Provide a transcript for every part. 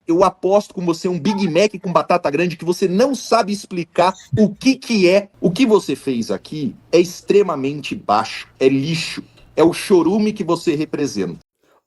eu aposto com você um Big Mac com batata grande que você não sabe explicar o que é. O que você fez aqui é extremamente baixo, é lixo, é o chorume que você representa.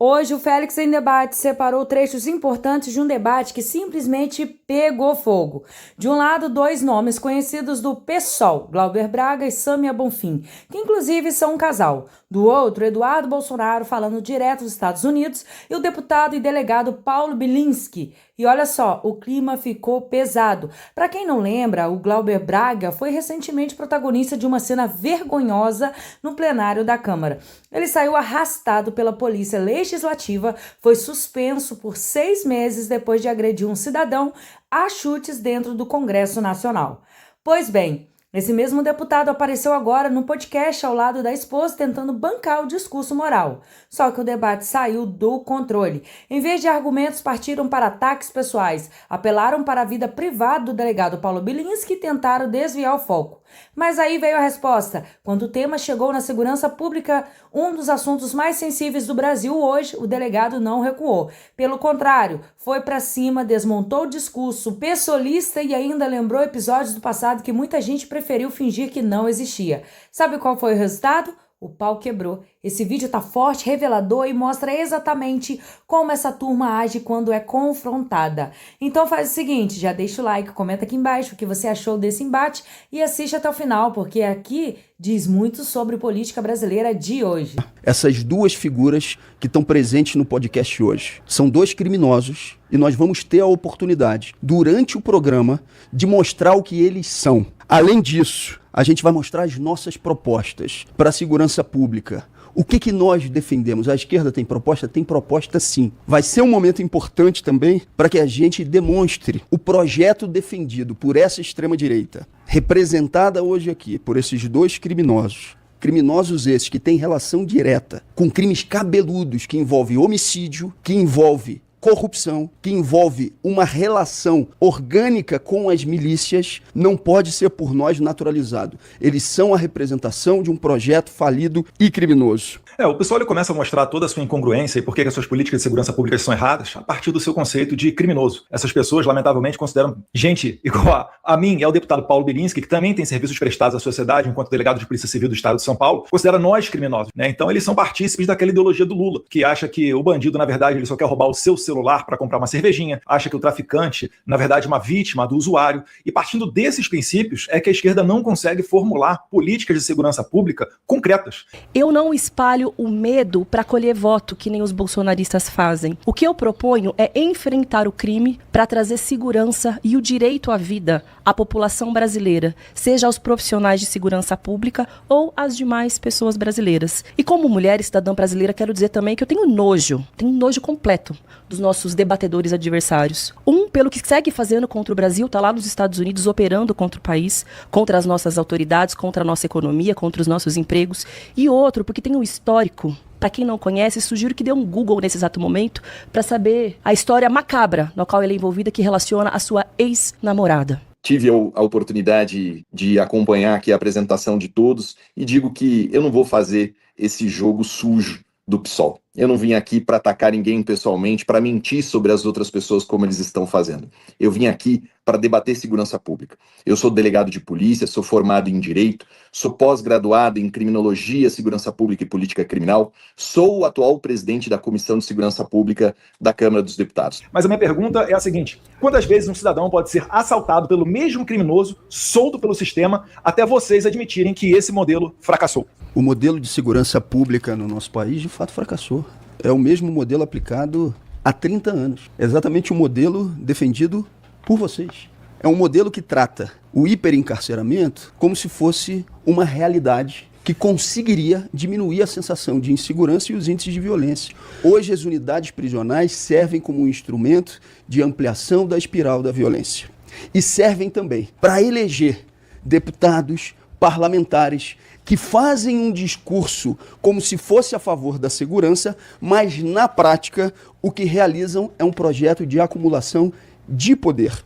Hoje, o Félix em Debate separou trechos importantes de um debate que simplesmente pegou fogo. De um lado, dois nomes conhecidos do PSOL, Glauber Braga e Sâmia Bonfim, que inclusive são um casal. Do outro, Eduardo Bolsonaro falando direto dos Estados Unidos e o deputado e delegado Paulo Bilinski. E olha só, o clima ficou pesado. Para quem não lembra, o Glauber Braga foi recentemente protagonista de uma cena vergonhosa no plenário da Câmara. Ele saiu arrastado pela polícia legislativa, foi suspenso por 6 meses depois de agredir um cidadão a chutes dentro do Congresso Nacional. Pois bem, esse mesmo deputado apareceu agora no podcast ao lado da esposa tentando bancar o discurso moral. Só que o debate saiu do controle. Em vez de argumentos, partiram para ataques pessoais, apelaram para a vida privada do delegado Paulo Bilinski e tentaram desviar o foco. Mas aí veio a resposta. Quando o tema chegou na segurança pública, um dos assuntos mais sensíveis do Brasil hoje, o delegado não recuou. Pelo contrário, foi para cima, desmontou o discurso pessoalista e ainda lembrou episódios do passado que muita gente preferiu fingir que não existia. Sabe qual foi o resultado? O pau quebrou. Esse vídeo tá forte, revelador e mostra exatamente como essa turma age quando é confrontada. Então faz o seguinte, já deixa o like, comenta aqui embaixo o que você achou desse embate e assiste até o final, porque aqui diz muito sobre política brasileira de hoje. Essas duas figuras que estão presentes no podcast hoje são dois criminosos e nós vamos ter a oportunidade, durante o programa, de mostrar o que eles são. Além disso, a gente vai mostrar as nossas propostas para a segurança pública. O que nós defendemos? A esquerda tem proposta? Tem proposta sim. Vai ser um momento importante também para que a gente demonstre o projeto defendido por essa extrema-direita, representada hoje aqui por esses dois criminosos. Criminosos esses que têm relação direta com crimes cabeludos que envolvem homicídio, que envolve corrupção, que envolve uma relação orgânica com as milícias, não pode ser por nós naturalizado. Eles são a representação de um projeto falido e criminoso. O pessoal ele começa a mostrar toda a sua incongruência e por que as suas políticas de segurança pública são erradas a partir do seu conceito de criminoso. Essas pessoas, lamentavelmente, consideram gente igual a mim e ao deputado Paulo Bilinski, que também tem serviços prestados à sociedade enquanto delegado de Polícia Civil do Estado de São Paulo, considera nós criminosos, né? Então eles são partícipes daquela ideologia do Lula, que acha que o bandido, na verdade, ele só quer roubar o seu celular para comprar uma cervejinha, acha que o traficante, na verdade, é uma vítima do usuário. E partindo desses princípios é que a esquerda não consegue formular políticas de segurança pública concretas. Eu não espalho o medo para colher voto, que nem os bolsonaristas fazem. O que eu proponho é enfrentar o crime para trazer segurança e o direito à vida à população brasileira, seja aos profissionais de segurança pública ou às demais pessoas brasileiras. E como mulher e cidadã brasileira, quero dizer também que eu tenho nojo completo dos nossos debatedores adversários. Pelo que segue fazendo contra o Brasil, está lá nos Estados Unidos operando contra o país, contra as nossas autoridades, contra a nossa economia, contra os nossos empregos. E outro, porque tem um histórico. Para quem não conhece, sugiro que dê um Google nesse exato momento para saber a história macabra na qual ele é envolvido, que relaciona a sua ex-namorada. Tive a oportunidade de acompanhar aqui a apresentação de todos e digo que eu não vou fazer esse jogo sujo do PSOL. Eu não vim aqui para atacar ninguém pessoalmente, para mentir sobre as outras pessoas como eles estão fazendo. Eu vim aqui para debater segurança pública. Eu sou delegado de polícia, sou formado em Direito, sou pós-graduado em Criminologia, Segurança Pública e Política Criminal, sou o atual presidente da Comissão de Segurança Pública da Câmara dos Deputados. Mas a minha pergunta é a seguinte: quantas vezes um cidadão pode ser assaltado pelo mesmo criminoso, solto pelo sistema, até vocês admitirem que esse modelo fracassou? O modelo de segurança pública no nosso país, de fato, fracassou. É o mesmo modelo aplicado há 30 anos. É exatamente o modelo defendido por vocês. É um modelo que trata o hiperencarceramento como se fosse uma realidade que conseguiria diminuir a sensação de insegurança e os índices de violência. Hoje, as unidades prisionais servem como um instrumento de ampliação da espiral da violência. E servem também para eleger deputados, parlamentares que fazem um discurso como se fosse a favor da segurança, mas na prática o que realizam é um projeto de acumulação de poder.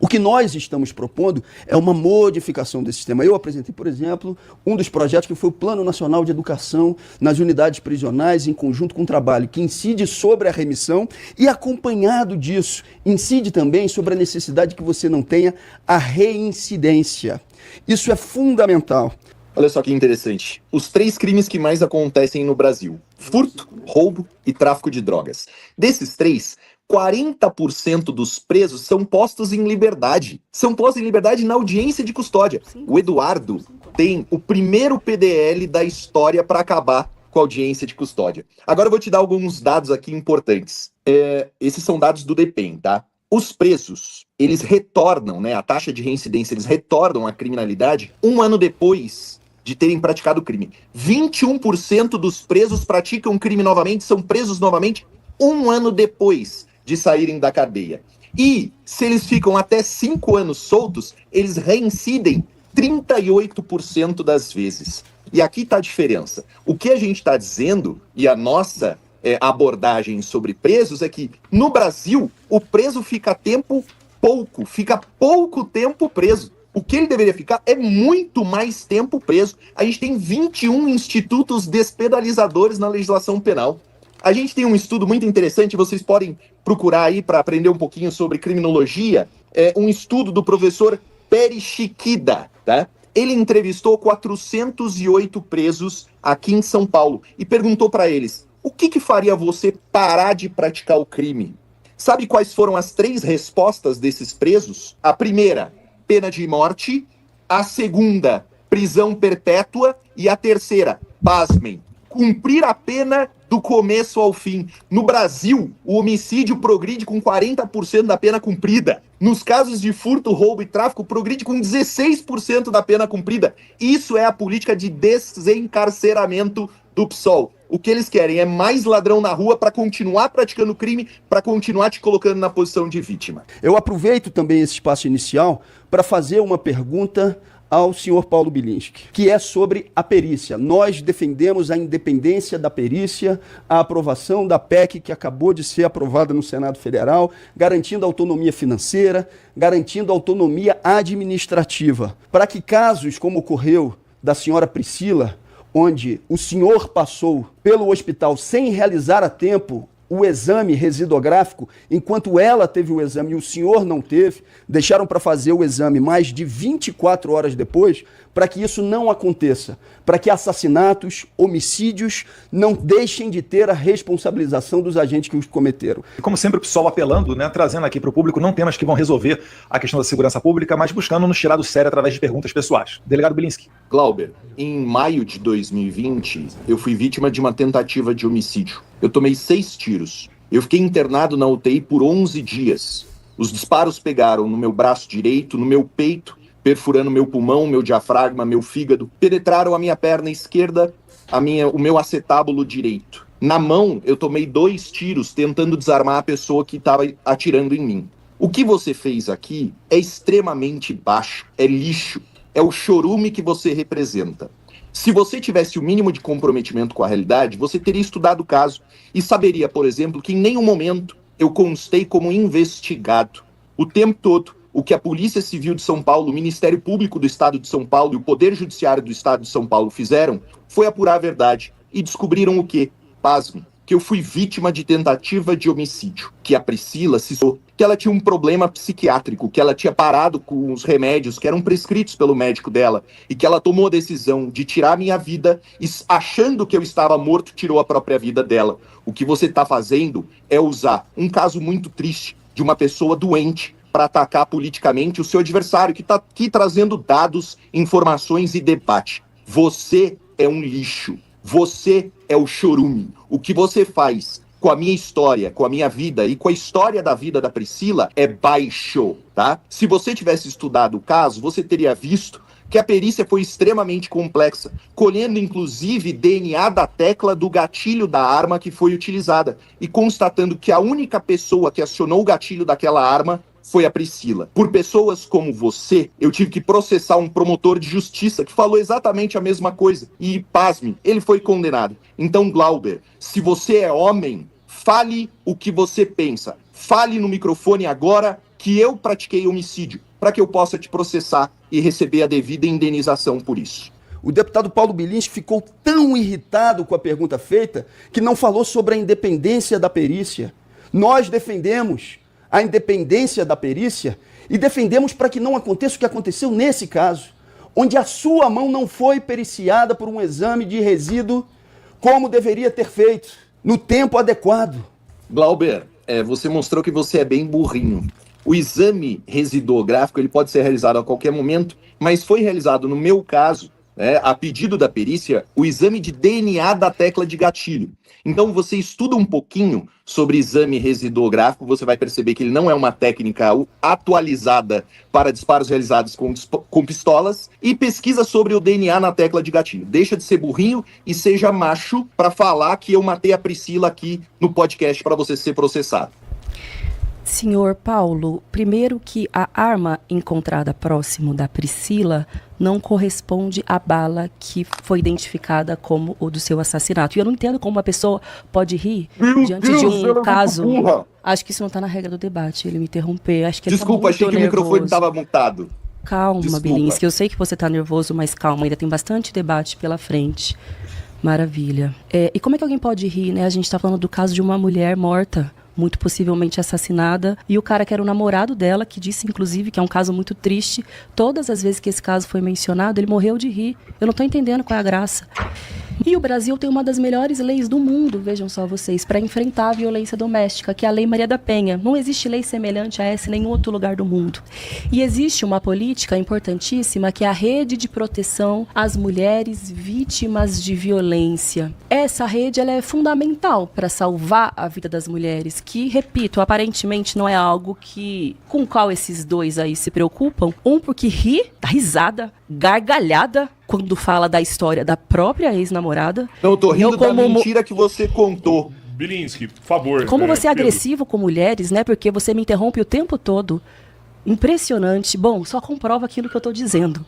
O que nós estamos propondo é uma modificação desse sistema. Eu apresentei, por exemplo, um dos projetos que foi o Plano Nacional de Educação nas unidades prisionais, em conjunto com o trabalho, que incide sobre a remissão e, acompanhado disso, incide também sobre a necessidade que você não tenha a reincidência. Isso é fundamental. Olha só que interessante. Os 3 crimes que mais acontecem no Brasil: furto, roubo e tráfico de drogas. Desses 3, 40% dos presos são postos em liberdade. São postos em liberdade na audiência de custódia. O Eduardo tem o primeiro PDL da história para acabar com a audiência de custódia. Agora eu vou te dar alguns dados aqui importantes. Esses são dados do DEPEN, tá? Os presos, eles retornam, né? A taxa de reincidência, eles retornam à criminalidade 1 ano depois de terem praticado o crime. 21% dos presos praticam crime novamente, são presos novamente 1 ano depois de saírem da cadeia. E, se eles ficam até 5 anos soltos, eles reincidem 38% das vezes. E aqui está a diferença. O que a gente está dizendo, e a nossa abordagem sobre presos, é que, no Brasil, o preso fica pouco tempo preso. O que ele deveria ficar é muito mais tempo preso. A gente tem 21 institutos despenalizadores na legislação penal. A gente tem um estudo muito interessante, vocês podem procurar aí para aprender um pouquinho sobre criminologia, um estudo do professor Perichiquida, tá? Ele entrevistou 408 presos aqui em São Paulo e perguntou para eles: o que faria você parar de praticar o crime? Sabe quais foram as 3 respostas desses presos? A primeira, pena de morte. A segunda, prisão perpétua. E a terceira, pasmem, cumprir a pena do começo ao fim. No Brasil, o homicídio progride com 40% da pena cumprida. Nos casos de furto, roubo e tráfico, progride com 16% da pena cumprida. Isso é a política de desencarceramento do PSOL. O que eles querem é mais ladrão na rua para continuar praticando crime, para continuar te colocando na posição de vítima. Eu aproveito também esse espaço inicial para fazer uma pergunta ao senhor Paulo Bilinski, que é sobre a perícia. Nós defendemos a independência da perícia, a aprovação da PEC que acabou de ser aprovada no Senado Federal, garantindo autonomia financeira, garantindo autonomia administrativa, para que casos como ocorreu da senhora Priscila, onde o senhor passou pelo hospital sem realizar a tempo o exame residográfico, enquanto ela teve o exame e o senhor não teve, deixaram para fazer o exame mais de 24 horas depois, para que isso não aconteça, para que assassinatos, homicídios não deixem de ter a responsabilização dos agentes que os cometeram. E como sempre o PSOL apelando, né, trazendo aqui para o público não temas que vão resolver a questão da segurança pública, mas buscando nos tirar do sério através de perguntas pessoais. Delegado Bilinski. Glauber, em maio de 2020, eu fui vítima de uma tentativa de homicídio. Eu tomei 6 tiros. Eu fiquei internado na UTI por 11 dias. Os disparos pegaram no meu braço direito, no meu peito, perfurando meu pulmão, meu diafragma, meu fígado. Penetraram a minha perna esquerda, o meu acetábulo direito. Na mão, eu tomei 2 tiros tentando desarmar a pessoa que estava atirando em mim. O que você fez aqui é extremamente baixo, é lixo, é o chorume que você representa. Se você tivesse o mínimo de comprometimento com a realidade, você teria estudado o caso e saberia, por exemplo, que em nenhum momento eu constei como investigado. O tempo todo, o que a Polícia Civil de São Paulo, o Ministério Público do Estado de São Paulo e o Poder Judiciário do Estado de São Paulo fizeram foi apurar a verdade e descobriram o quê? Pasme, que eu fui vítima de tentativa de homicídio, que a Priscila citou, que ela tinha um problema psiquiátrico, que ela tinha parado com os remédios que eram prescritos pelo médico dela e que ela tomou a decisão de tirar a minha vida e, achando que eu estava morto, tirou a própria vida dela. O que você está fazendo é usar um caso muito triste de uma pessoa doente para atacar politicamente o seu adversário, que está aqui trazendo dados, informações e debate. Você é um lixo. Você é o chorume. O que você faz com a minha história, com a minha vida e com a história da vida da Priscila é baixo, tá? Se você tivesse estudado o caso, você teria visto que a perícia foi extremamente complexa, colhendo inclusive DNA da tecla do gatilho da arma que foi utilizada e constatando que a única pessoa que acionou o gatilho daquela arma foi a Priscila. Por pessoas como você, eu tive que processar um promotor de justiça que falou exatamente a mesma coisa. E, pasme, ele foi condenado. Então, Glauber, se você é homem, fale o que você pensa. Fale no microfone agora que eu pratiquei homicídio, para que eu possa te processar e receber a devida indenização por isso. O deputado Paulo Bilinski ficou tão irritado com a pergunta feita que não falou sobre a independência da perícia. Nós defendemos a independência da perícia e defendemos para que não aconteça o que aconteceu nesse caso, onde a sua mão não foi periciada por um exame de resíduo como deveria ter feito, no tempo adequado. Glauber, você mostrou que você é bem burrinho. O exame residográfico ele pode ser realizado a qualquer momento, mas foi realizado, no meu caso, a pedido da perícia, o exame de DNA da tecla de gatilho. Então, você estuda um pouquinho sobre exame residográfico, você vai perceber que ele não é uma técnica atualizada para disparos realizados com pistolas, e pesquisa sobre o DNA na tecla de gatilho. Deixa de ser burrinho e seja macho para falar que eu matei a Priscila aqui no podcast para você ser processado. Senhor Paulo, primeiro que a arma encontrada próximo da Priscila não corresponde à bala que foi identificada como o do seu assassinato. E eu não entendo como uma pessoa pode rir diante de um caso... Acho que isso não está na regra do debate, ele me interromper. Acho que ele Desculpa, achei que o microfone estava mutado. Calma, Bilinski, eu sei que você está nervoso, mas calma, ainda tem bastante debate pela frente. Maravilha. E como é que alguém pode rir, né? A gente está falando do caso de uma mulher morta, muito possivelmente assassinada, e o cara que era o namorado dela, que disse, inclusive, que é um caso muito triste, todas as vezes que esse caso foi mencionado, ele morreu de rir. Eu não estou entendendo qual é a graça. E o Brasil tem uma das melhores leis do mundo, vejam só vocês, para enfrentar a violência doméstica, que é a Lei Maria da Penha. Não existe lei semelhante a essa em nenhum outro lugar do mundo. E existe uma política importantíssima, que é a rede de proteção às mulheres vítimas de violência. Essa rede ela é fundamental para salvar a vida das mulheres, que, repito, aparentemente não é algo com o qual esses dois aí se preocupam. Um porque ri, dá risada, gargalhada, quando fala da história da própria ex-namorada. Não, eu tô rindo da mentira que você contou. Bilinski, por favor. Como você é agressivo com mulheres, né? Porque você me interrompe o tempo todo. Impressionante. Bom, só comprova aquilo que eu tô dizendo.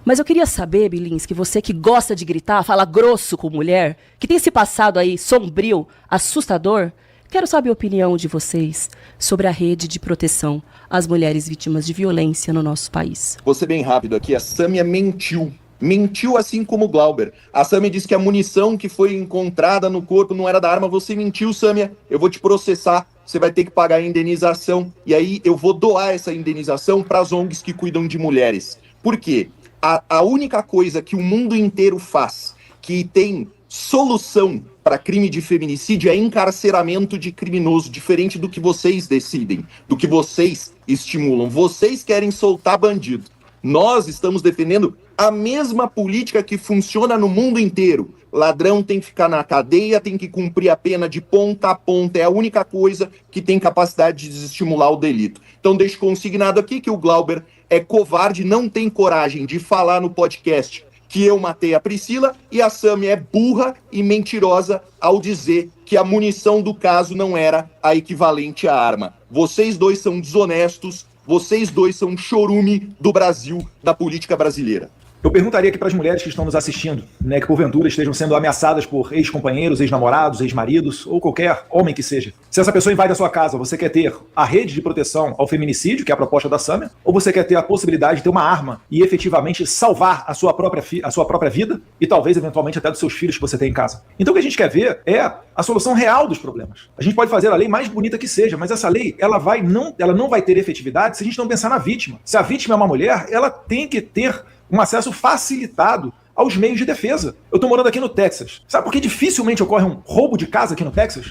Mas eu queria saber, Bilinski, você que gosta de gritar, fala grosso com mulher, que tem esse passado aí sombrio, assustador, quero saber a opinião de vocês sobre a rede de proteção às mulheres vítimas de violência no nosso país. Vou ser bem rápido aqui, a Sâmia mentiu. Mentiu assim como o Glauber. A Sâmia disse que a munição que foi encontrada no corpo não era da arma. Você mentiu, Sâmia. Eu vou te processar. Você vai ter que pagar a indenização. E aí eu vou doar essa indenização para as ONGs que cuidam de mulheres. Por quê? A única coisa que o mundo inteiro faz, que tem solução para crime de feminicídio, é encarceramento de criminoso, diferente do que vocês decidem, do que vocês estimulam. Vocês querem soltar bandido. Nós estamos defendendo a mesma política que funciona no mundo inteiro. Ladrão tem que ficar na cadeia, tem que cumprir a pena de ponta a ponta. É a única coisa que tem capacidade de desestimular o delito. Então deixo consignado aqui que o Glauber é covarde, não tem coragem de falar no podcast que eu matei a Priscila, e a Sâmia é burra e mentirosa ao dizer que a munição do caso não era a equivalente à arma. Vocês dois são desonestos. Vocês dois são um chorume do Brasil, da política brasileira. Eu perguntaria aqui para as mulheres que estão nos assistindo, né, que porventura estejam sendo ameaçadas por ex-companheiros, ex-namorados, ex-maridos, ou qualquer homem que seja. Se essa pessoa invade a sua casa, você quer ter a rede de proteção ao feminicídio, que é a proposta da Sâmia, ou você quer ter a possibilidade de ter uma arma e efetivamente salvar a sua própria vida e talvez, eventualmente, até dos seus filhos que você tem em casa? Então o que a gente quer ver é a solução real dos problemas. A gente pode fazer a lei mais bonita que seja, mas essa lei ela não vai ter efetividade se a gente não pensar na vítima. Se a vítima é uma mulher, ela tem que ter um acesso facilitado aos meios de defesa. Eu tô morando aqui no Texas. Sabe por que dificilmente ocorre um roubo de casa aqui no Texas?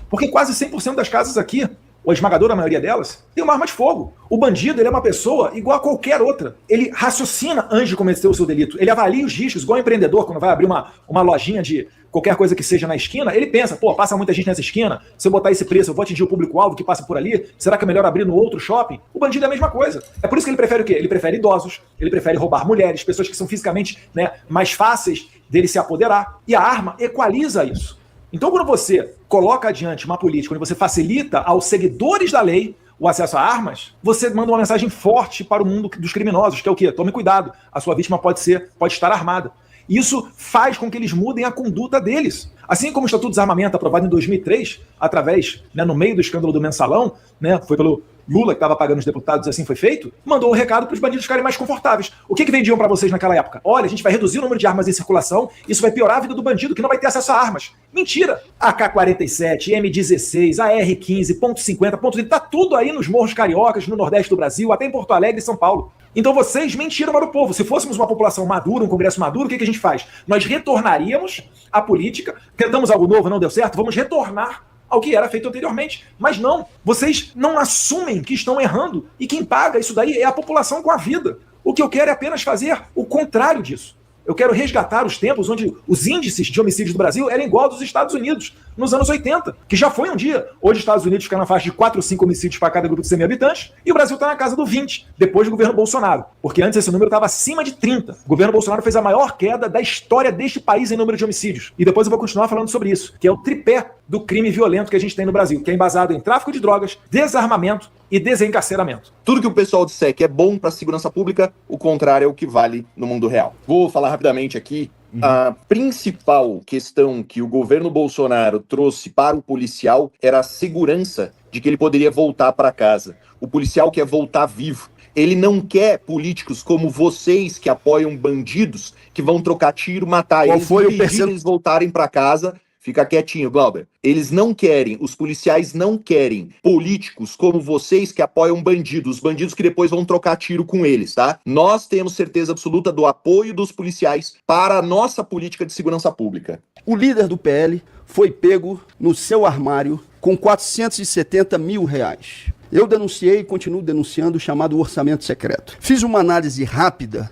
Porque quase 100% das casas aqui, ou a esmagadora maioria delas, tem uma arma de fogo. O bandido, ele é uma pessoa igual a qualquer outra. Ele raciocina antes de cometer o seu delito. Ele avalia os riscos, igual o empreendedor, quando vai abrir uma lojinha de qualquer coisa que seja na esquina, ele pensa, passa muita gente nessa esquina, se eu botar esse preço, eu vou atingir o público-alvo que passa por ali, será que é melhor abrir no outro shopping? O bandido é a mesma coisa. É por isso que ele prefere o quê? Ele prefere idosos, ele prefere roubar mulheres, pessoas que são fisicamente, né, mais fáceis dele se apoderar. E a arma equaliza isso. Então, quando você coloca adiante uma política onde você facilita aos seguidores da lei o acesso a armas, você manda uma mensagem forte para o mundo dos criminosos, que é o quê? Tome cuidado, a sua vítima pode estar armada. Isso faz com que eles mudem a conduta deles. Assim como o Estatuto de Desarmamento, aprovado em 2003, através, né, no meio do escândalo do Mensalão, né, foi pelo Lula, que estava pagando os deputados, assim foi feito, mandou o recado para os bandidos ficarem mais confortáveis. O que vendiam para vocês naquela época? Olha, a gente vai reduzir o número de armas em circulação, isso vai piorar a vida do bandido, que não vai ter acesso a armas. Mentira! AK-47, M16, AR-15, .50, .30, tá tudo aí nos morros cariocas, no Nordeste do Brasil, até em Porto Alegre e São Paulo. Então vocês mentiram para o povo. Se fôssemos uma população madura, um Congresso maduro, o que a gente faz? Nós retornaríamos à política, tentamos algo novo, não deu certo, vamos retornar ao que era feito anteriormente. Mas não, vocês não assumem que estão errando e quem paga isso daí é a população com a vida. O que eu quero é apenas fazer o contrário disso. Eu quero resgatar os tempos onde os índices de homicídios do Brasil eram igual aos dos Estados Unidos, nos anos 80, que já foi um dia. Hoje os Estados Unidos ficam na faixa de 4 ou 5 homicídios para cada grupo de 100 mil habitantes, e o Brasil está na casa do 20, depois do governo Bolsonaro. Porque antes esse número estava acima de 30. O governo Bolsonaro fez a maior queda da história deste país em número de homicídios. E depois eu vou continuar falando sobre isso, que é o tripé do crime violento que a gente tem no Brasil, que é embasado em tráfico de drogas, desarmamento e desencarceramento. Tudo que o pessoal disser que é bom para a segurança pública, o contrário é o que vale no mundo real. Vou falar rapidamente aqui. A principal questão que o governo Bolsonaro trouxe para o policial era a segurança de que ele poderia voltar para casa. O policial quer voltar vivo. Ele não quer políticos como vocês que apoiam bandidos que vão trocar tiro, matar Qual eles, foi o impedir eles voltarem para casa. Fica quietinho, Glauber. Eles não querem, os policiais não querem políticos como vocês que apoiam bandidos, os bandidos que depois vão trocar tiro com eles, tá? Nós temos certeza absoluta do apoio dos policiais para a nossa política de segurança pública. O líder do PL foi pego no seu armário com 470 mil reais. Eu denunciei e continuo denunciando o chamado orçamento secreto. Fiz uma análise rápida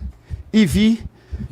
e vi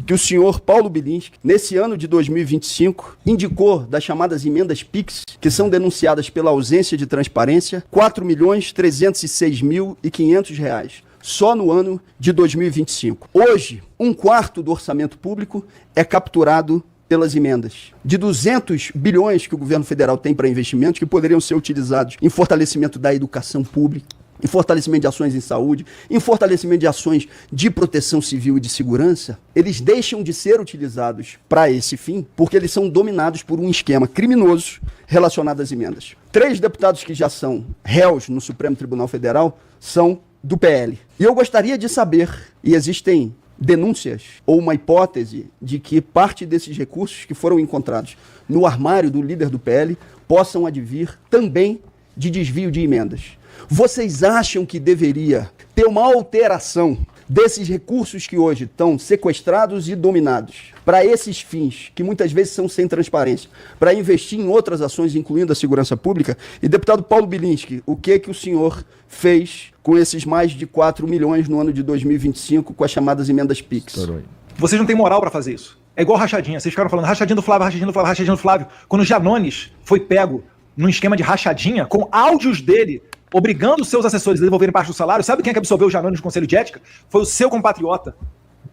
que o senhor Paulo Bilinski, nesse ano de 2025, indicou das chamadas emendas PIX, que são denunciadas pela ausência de transparência, R$ 4.306.500, só no ano de 2025. Hoje, 1/4 do orçamento público é capturado pelas emendas. De 200 bilhões que o governo federal tem para investimentos, que poderiam ser utilizados em fortalecimento da educação pública, em fortalecimento de ações em saúde, em fortalecimento de ações de proteção civil e de segurança, eles deixam de ser utilizados para esse fim, porque eles são dominados por um esquema criminoso relacionado às emendas. 3 deputados que já são réus no Supremo Tribunal Federal são do PL. E eu gostaria de saber, e existem denúncias ou uma hipótese de que parte desses recursos que foram encontrados no armário do líder do PL possam advir também de desvio de emendas. Vocês acham que deveria ter uma alteração desses recursos que hoje estão sequestrados e dominados para esses fins, que muitas vezes são sem transparência, para investir em outras ações, incluindo a segurança pública? E, deputado Paulo Bilinski, o que o senhor fez com esses mais de 4 milhões no ano de 2025 com as chamadas emendas PIX? Vocês não têm moral para fazer isso. É igual rachadinha. Vocês ficaram falando rachadinha do Flávio, rachadinha do Flávio, rachadinha do Flávio. Quando o Janones foi pego num esquema de rachadinha, com áudios dele obrigando os seus assessores a devolverem parte do salário, sabe quem é que absolveu o Janones no Conselho de Ética? Foi o seu compatriota,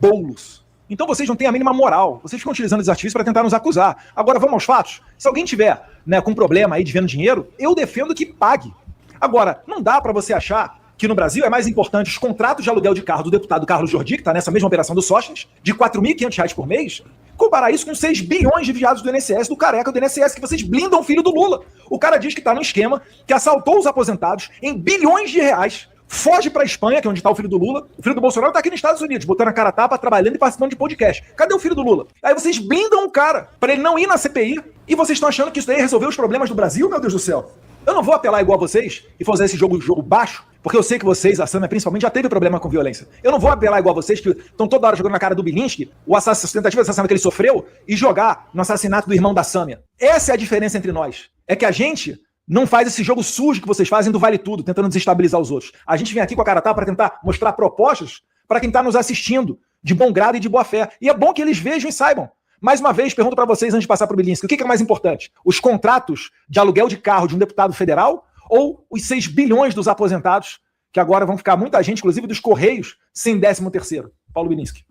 Boulos. Então vocês não têm a mínima moral. Vocês ficam utilizando esses artifícios para tentar nos acusar. Agora vamos aos fatos. Se alguém tiver, com problema aí devendo dinheiro, eu defendo que pague. Agora, não dá para você achar que no Brasil é mais importante os contratos de aluguel de carro do deputado Carlos Jordi, que está nessa mesma operação do Sócrates, de R$ 4.500 por mês, comparar isso com 6 bilhões de viados do INSS, do careca do INSS, que vocês blindam o filho do Lula. O cara diz que está no esquema, que assaltou os aposentados em bilhões de reais, foge para a Espanha, que é onde está o filho do Lula. O filho do Bolsonaro está aqui nos Estados Unidos, botando a cara a tapa, trabalhando e participando de podcast. Cadê o filho do Lula? Aí vocês blindam o cara para ele não ir na CPI e vocês estão achando que isso daí resolveu os problemas do Brasil, meu Deus do céu. Eu não vou apelar igual a vocês e fazer esse jogo baixo, porque eu sei que vocês, a Sâmia principalmente, já teve problema com violência. Eu não vou apelar igual a vocês que estão toda hora jogando na cara do Bilinski a tentativa de assassinato que ele sofreu e jogar no assassinato do irmão da Sâmia. Essa é a diferença entre nós. É que a gente não faz esse jogo sujo que vocês fazem do vale tudo, tentando desestabilizar os outros. A gente vem aqui com a cara tapa para tentar mostrar propostas para quem está nos assistindo, de bom grado e de boa fé. E é bom que eles vejam e saibam. Mais uma vez, pergunto para vocês antes de passar para o Bilinski, o que é mais importante? Os contratos de aluguel de carro de um deputado federal ou os 6 bilhões dos aposentados, que agora vão ficar muita gente, inclusive dos Correios, sem 13º? Paulo Bilinski.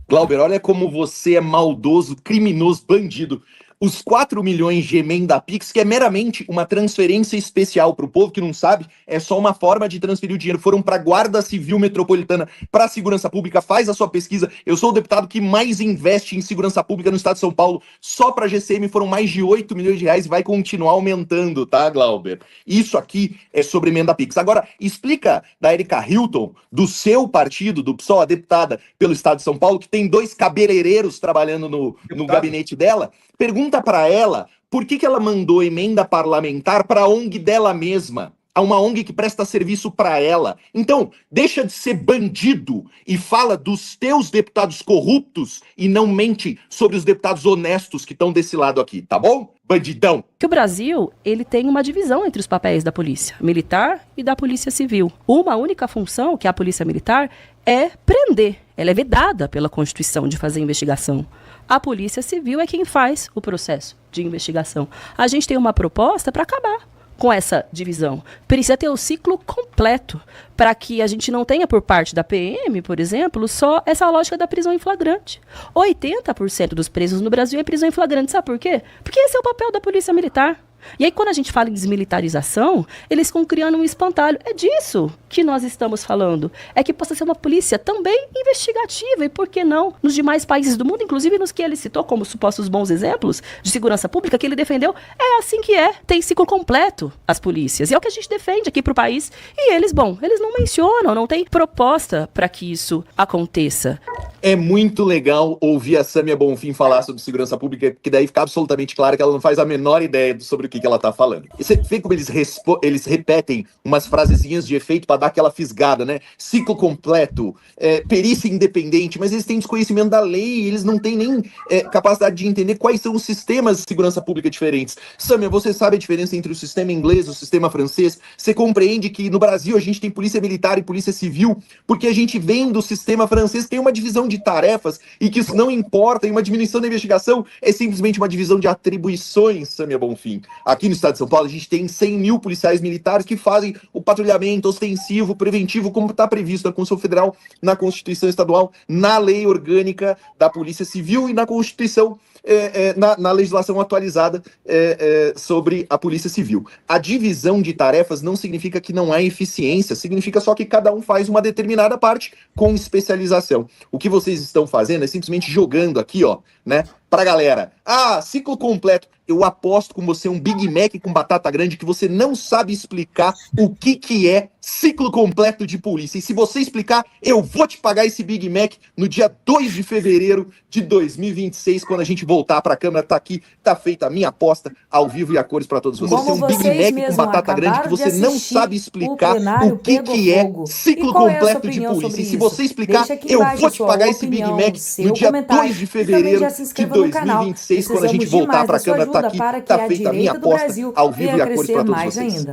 Glauber, olha como você é maldoso, criminoso, bandido. os 4 milhões de emenda Pix, que é meramente uma transferência especial para o povo que não sabe, é só uma forma de transferir o dinheiro. Foram para a Guarda Civil Metropolitana, para a Segurança Pública. Faz a sua pesquisa. Eu sou o deputado que mais investe em segurança pública no estado de São Paulo. Só para a GCM foram mais de 8 milhões de reais e vai continuar aumentando, tá, Glauber? Isso aqui é sobre emenda Pix. Agora, explica da Erika Hilton, do seu partido, do PSOL, a deputada pelo estado de São Paulo, que tem 2 cabeleireiros trabalhando no gabinete dela. Pergunta para ela por que ela mandou emenda parlamentar para a ONG dela mesma, a uma ONG que presta serviço para ela. Então, deixa de ser bandido e fala dos teus deputados corruptos e não mente sobre os deputados honestos que estão desse lado aqui, tá bom? Bandidão. Que o Brasil, ele tem uma divisão entre os papéis da polícia militar e da polícia civil. Uma única função, que é a polícia militar, é prender. Ela é vedada pela Constituição de fazer investigação. A polícia civil é quem faz o processo de investigação. A gente tem uma proposta para acabar com essa divisão. Precisa ter o ciclo completo para que a gente não tenha por parte da PM, por exemplo, só essa lógica da prisão em flagrante. 80% dos presos no Brasil é prisão em flagrante. Sabe por quê? Porque esse é o papel da polícia militar. E aí, quando a gente fala em desmilitarização, eles ficam criando um espantalho. É disso que nós estamos falando. É que possa ser uma polícia também investigativa. E por que não nos demais países do mundo, inclusive nos que ele citou como supostos bons exemplos de segurança pública que ele defendeu? É assim que é. Tem ciclo completo as polícias. E é o que a gente defende aqui para o país. E eles, eles não mencionam, não tem proposta para que isso aconteça. É muito legal ouvir a Sâmia Bonfim falar sobre segurança pública, que daí fica absolutamente claro que ela não faz a menor ideia sobre o que ela tá falando. E você vê como eles repetem umas frasezinhas de efeito para dar aquela fisgada, né? Ciclo completo, perícia independente, mas eles têm desconhecimento da lei, eles não têm nem capacidade de entender quais são os sistemas de segurança pública diferentes. Sâmia, você sabe a diferença entre o sistema inglês e o sistema francês? Você compreende que no Brasil a gente tem polícia militar e polícia civil, porque a gente vem do sistema francês, tem uma divisão de tarefas e que isso não importa, e uma diminuição da investigação é simplesmente uma divisão de atribuições, Sâmia Bonfim. Aqui no estado de São Paulo, a gente tem 100 mil policiais militares que fazem o patrulhamento ostensivo, preventivo, como está previsto na Constituição Federal, na Constituição Estadual, na Lei Orgânica da Polícia Civil e na Constituição, na legislação atualizada sobre a Polícia Civil. A divisão de tarefas não significa que não há eficiência, significa só que cada um faz uma determinada parte com especialização. O que vocês estão fazendo é simplesmente jogando aqui, né, pra galera. Ciclo completo. Eu aposto com você um Big Mac com batata grande que você não sabe explicar o que é ciclo completo de polícia. E se você explicar, eu vou te pagar esse Big Mac no dia 2 de fevereiro de 2026, quando a gente voltar pra Câmara. Tá aqui, tá feita a minha aposta ao vivo e a cores pra todos vocês. Como Você é um Big Mac com batata grande que você não sabe explicar o que é ciclo completo de polícia. E se você explicar, eu vou te pagar esse Big Mac no dia 2 de fevereiro de 2026, quando a gente voltar pra Câmara. Tá aqui, tá feita a minha aposta ao vivo e a cores pra todos vocês.